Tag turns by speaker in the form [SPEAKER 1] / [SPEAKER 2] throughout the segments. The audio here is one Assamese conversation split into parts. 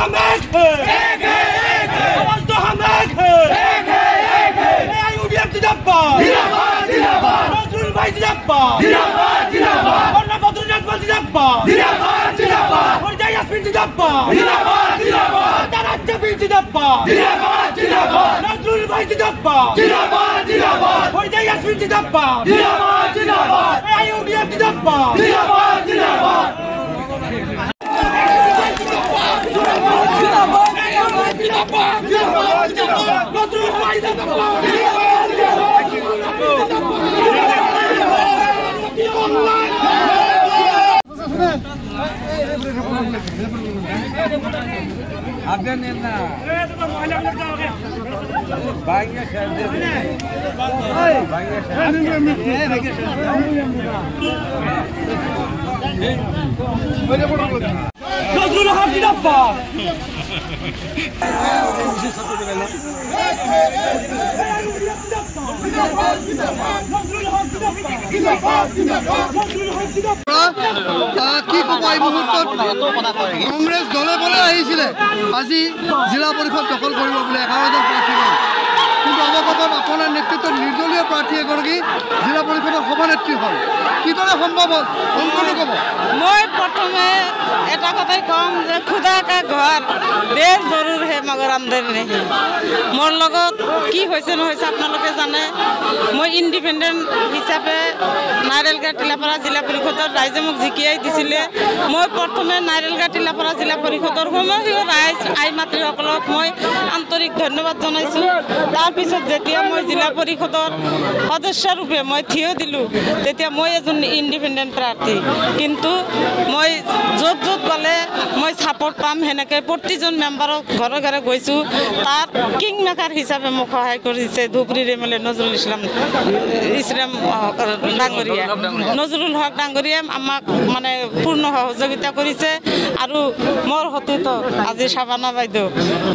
[SPEAKER 1] हम एक है आवाज तो हम एक है AIUDF जिंदाबाद जिंदाबाद जिंदाबाद नजरुल भाई जिंदाबाद जिंदाबाद जिंदाबाद और बद्रुद्दीन जिंदाबाद जिंदाबाद जिंदाबाद और यास्मीन जिंदाबाद जिंदाबाद जिंदाबाद ताराजबी जिंदाबाद जिंदाबाद जिंदाबाद नजरुल भाई जिंदाबाद जिंदाबाद जिंदाबाद और यास्मीन जिंदाबाद जिंदाबाद जिंदाबाद AIUDF जिंदाबाद जिंदाबाद जिंदाबाद नजरुल हक जिंदाबाद
[SPEAKER 2] কংগ্ৰেছ দলে বলে আহিছিলে আজি জিলা পৰিষদ দখল কৰিব বুলি 11জন প্ৰাৰ্থী কিন্তু অৱগতত আপোনাৰ নেতৃত্বত নিৰ্দলীয় প্ৰাৰ্থী এগৰাকী জিলা পৰিষদৰ সভানেত্ৰী হ'ল কিদৰে সম্ভৱ হ'ল সম্পূৰ্ণ ক'ব
[SPEAKER 3] মই প্ৰথমে এটা কথাই কম যে খুদা কা ঘৰ দেশ জৰুৰ হে মগৰ আমদানি নেহি মোৰ লগত কি হৈছে নহৈছে আপোনালোকে জানে মই ইণ্ডিপেণ্ডেণ্ট হিচাপে নাইৰেলগা টিলাপাৰা জিলা পৰিষদৰ ৰাইজে মোক জিকিয়াই দিছিলে মই প্ৰথমে নাইৰেলগা টিলাপাৰা জিলা পৰিষদৰ সমগ্ৰ ৰাইজ আই মাতৃসকলক মই আন্তৰিক ধন্যবাদ জনাইছোঁ তাৰপিছত যেতিয়া মই জিলা পৰিষদৰ সদস্যৰূপে মই থিয় দিলোঁ তেতিয়া মই এজন ইণ্ডিপেণ্ডেণ্ট প্ৰাৰ্থী কিন্তু মই য'ত য'ত পালে মই ছাপোৰ্ট পাম সেনেকৈ প্ৰতিজন মেম্বাৰক ঘৰে ঘৰে গৈছোঁ তাত কিং মেকাৰ হিচাপে মোক সহায় কৰিছে ধুবুৰীৰ MLA নজৰুল ডাঙৰীয়া নজৰুল হক ডাঙৰীয়াই আমাক মানে পূৰ্ণ সহযোগিতা কৰিছে আৰু মোৰ সতীৰ্থ আজি শাবানা বাইদেউ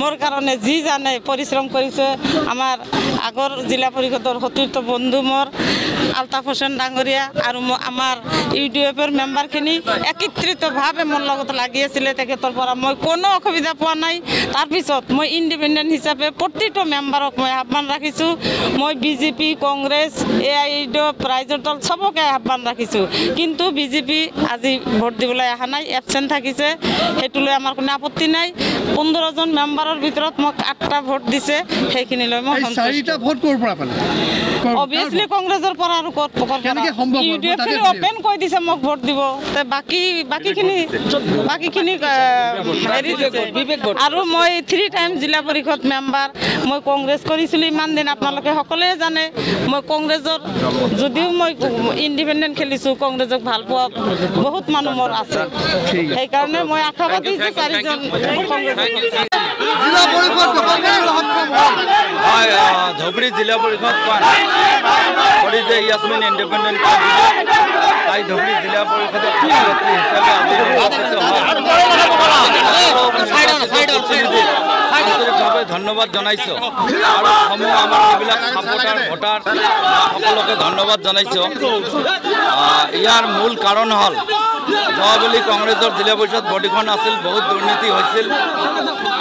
[SPEAKER 3] মোৰ কাৰণে যি জানে পৰিশ্ৰম কৰিছে আমাৰ আগৰ জিলা পৰিষদৰ সতীৰ্থ বন্ধু মোৰ আলতাফ হোসেন ডাঙৰীয়া আৰু আমাৰ UDFৰ মেম্বাৰখিনি একত্ৰিতভাৱে মোৰ লগত লাগি আছিলে তেখেতৰ পৰা মই কোনো অসুবিধা পোৱা নাই তাৰপিছত মই ইণ্ডিপেণ্ডেণ্ট হিচাপে প্ৰতিটো মেম্বাৰক মই আহ্বান ৰাখিছোঁ মই BJP কংগ্ৰেছ AIUDF ৰাইজৰ দল সবকে আহ্বান ৰাখিছোঁ কিন্তু BJP আজি ভোট দিবলৈ অহা নাই এবচেণ্ট থাকিছে সেইটোলৈ আমাৰ কোনো আপত্তি নাই 15জন মেম্বাৰৰ ভিতৰত মোক 8টা ভোট দিছে সেইখিনিলৈ মই সন্তুষ্ট
[SPEAKER 2] 4টা ভোট ক'ৰ পৰা পালে
[SPEAKER 3] অবভিয়াছলি কংগ্ৰেছৰ পৰা আৰু ক'ত UDF ওপেন কৈ দিছে মোক ভোট দিব তে বাকিখিনি আৰু মই 3 টাইম জিলা পৰিষদ মেম্বাৰ মই কংগ্ৰেছ কৰিছিলোঁ ইমান দিন আপোনালোকে সকলোৱে জানে মই কংগ্ৰেছৰ যদিও মই ইণ্ডিপেণ্ডেণ্ট খেলিছোঁ কংগ্ৰেছক ভাল পোৱা বহুত মানুহ মোৰ আছে সেইকাৰণে মই আশাবাদী যে 4জন
[SPEAKER 2] জিলা পৰিষদ দখল কৰিবলৈ সক্ষম হ'ল
[SPEAKER 4] ধুবুৰী জিলা পৰিষদ কৰিছে ইয়াসমিন ইণ্ডিপেণ্ডেণ্ট তাই ধুবুৰী জিলা পৰিষদৰ সভানেত্ৰী হিচাপে আন্তৰিকভাৱে ধন্যবাদ জনাইছোঁ আৰু সমূহ আমাৰ যিবিলাক সাপোৰ্টাৰ ভোটাৰ সকলোকে ধন্যবাদ জনাইছোঁ ইয়াৰ মূল কাৰণ হ'ল যোৱাবেলি কংগ্ৰেছৰ জিলা পৰিষদ বডিখন আছিল বহুত দুৰ্নীতি হৈছিল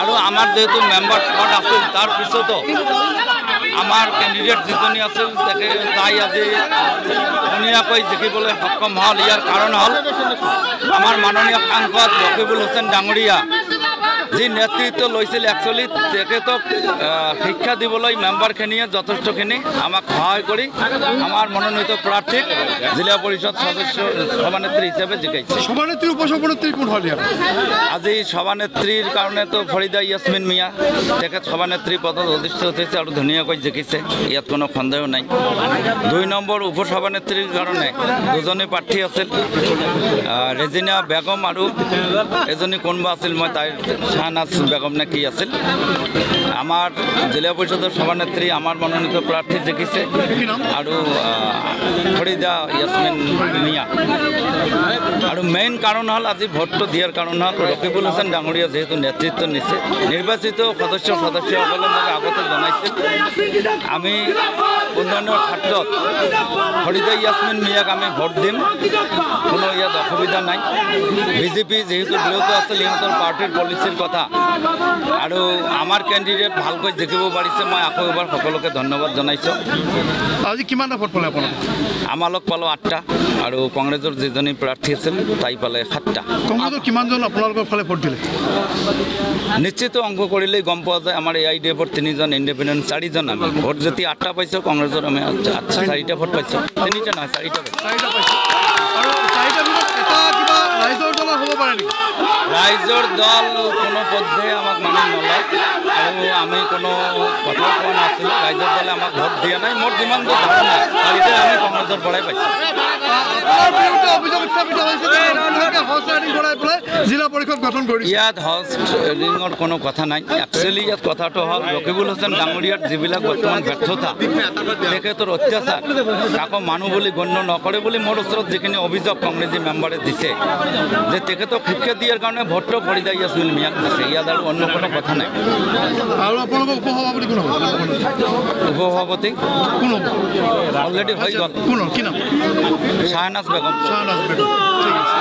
[SPEAKER 4] আৰু আমাৰ যেহেতু মেম্বাৰ স্পট আছিল তাৰপিছতো আমাৰ কেণ্ডিডেট যিজনী আছিল তাই আজি ধুনীয়াকৈ জিকিবলৈ সক্ষম হ'ল ইয়াৰ কাৰণ হ'ল আমাৰ মাননীয় সাংসদ ৰকিবুল হুছেইন ডাঙৰীয়া যি নেতৃত্ব লৈছিল একচুৱেলি তেখেতক শিক্ষা দিবলৈ মেম্বাৰখিনিয়ে যথেষ্টখিনি আমাক সহায় কৰি আমাৰ মনোনীত প্ৰাৰ্থীক জিলা পৰিষদ সদস্য সভানেত্ৰী হিচাপে জিকাইছে
[SPEAKER 2] সভানেত্ৰীৰ উপসভানেত্ৰী কোন হ'ল
[SPEAKER 4] আজি সভানেত্ৰীৰ কাৰণেতো ফৰিদা ইয়াসমিন মিয়া তেখেত সভানেত্ৰী পদত অধিষ্ঠিত হৈছে আৰু ধুনীয়াকৈ জিকিছে ইয়াত কোনো সন্দেহ নাই 2 নম্বৰ উপসভানেত্ৰীৰ কাৰণে দুজনী প্ৰাৰ্থী আছিল ৰেজিনা বেগম আৰু এজনী কোনোবা আছিল মই তাইৰ শাহনাজ বেগম নে কি আছিল আমাৰ জিলা পৰিষদৰ সভানেত্ৰী আমাৰ মনোনীত প্ৰাৰ্থী জিকিছে আৰু ফৰিদা ইয়াসমিন মিয়া আৰু মেইন কাৰণ হ'ল আজি ভোটটো দিয়াৰ কাৰণ হ'ল ৰকিবুল হুছেইন ডাঙৰীয়া যেহেতু নেতৃত্ব নিছে নিৰ্বাচিত সদস্যসকলে মোক আগতে জনাইছিল আমি উন্নয়নৰ ক্ষেত্ৰত ফৰিদা ইয়াসমিন মিয়াক আমি ভোট দিম, কোনো ইয়াত অসুবিধা নাই। বিজেপি যেহেতু বিৰত আছিল ইহঁতৰ পাৰ্টিৰ পলিচিৰ কথা আৰু আমাৰ কেণ্ডিডেট ভালকৈ জিকিব পাৰিছে, মই আকৌ এবাৰ সকলোকে ধন্যবাদ জনাইছোঁ।
[SPEAKER 2] আজি কিমানটা ভোট পালে আপোনালোকে?
[SPEAKER 4] আমালোক পালোঁ 8টা আৰু কংগ্ৰেছৰ যিজনী প্ৰাৰ্থী আছিল তাই পালে 7টা।
[SPEAKER 2] কংগ্ৰেছৰ কিমানজন আপোনালোকৰ ফালে ভোট দিলে?
[SPEAKER 4] নিশ্চিত অংক কৰিলেই গম পোৱা যায়। আমাৰ AIDFৰ 3জন, ইণ্ডিপেণ্ডেণ্ট 4জন। আমি ভোট যদি 8টা পাইছোঁ, কংগ্ৰেছৰ আমি 4টা ভোট পাইছোঁ। 3টা নহয় 4টা পাইছোঁ।
[SPEAKER 2] 4টা পাইছোঁ। আৰু 4টাৰ ভিতৰত এটা কিবা ৰাইজৰ দলৰ হ'ব পাৰে নেকি?
[SPEAKER 4] ৰাইজৰ দল কোনো পধ্যে আমাক মানি নলয় আৰু আমি কোনো কথা কোৱা নাছিলোঁ। ৰাইজৰ দলে আমাক ভোট দিয়া নাই। মোৰ যিমান দূৰ ধাৰণা 4টাই আমি কংগ্ৰেছৰ পৰাই পাইছোঁ।
[SPEAKER 2] আপোনাৰ বিৰুদ্ধে অভিযোগ উত্থাপিত হৈছে যে আপোনালোকে হৰ্চ ৰাইডিং কৰাই পেলাই জিলা পৰিষদ গঠন কৰিছে।
[SPEAKER 4] ইয়াত হৰ্চ ৰাইডিঙৰ কোনো কথা নাই। একচুৱেলি ইয়াত কথাটো হ'ল ৰকিবুল হুছেইন ডাঙৰীয়াৰ যিবিলাক বৰ্তমান ব্যৰ্থতা, তেখেতৰ অত্যাচাৰ, কাকো মানুহ বুলি গণ্য নকৰে বুলি মোৰ ওচৰত যিখিনি অভিযোগ কংগ্ৰেছী মেম্বাৰে দিছে যে তেখেতক শিক্ষা দিয়াৰ কাৰণে ভোটটো ফৰিদা ইয়াসমিন মিয়াক দিছে, ইয়াত আৰু অন্য কোনো কথা নাই।
[SPEAKER 2] আৰু আপোনালোকৰ উপসভাপতি কোন হ'ব?
[SPEAKER 4] উপসভাপতি
[SPEAKER 2] কোন হ'ব?
[SPEAKER 4] অলৰেডি হৈ গ'ল।
[SPEAKER 2] কোন? কি নাম?
[SPEAKER 4] শাহনাজ বেগম।
[SPEAKER 2] শাহনাজ বেগম। ঠিক আছে।